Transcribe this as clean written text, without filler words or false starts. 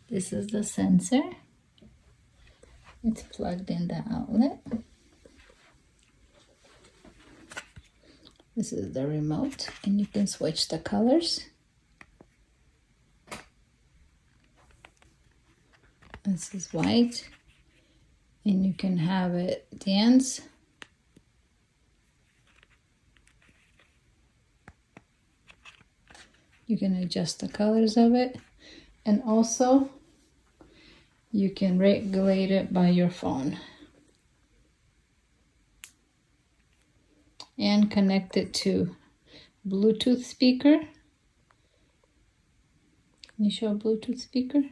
This is the sensor. It's plugged in the outlet. This is the remote, and you can switch the colors. This is white, and you can have it dance. You can adjust the colors of it, and also you can regulate it by your phone and connect it to Bluetooth speaker. Can you show a Bluetooth speaker?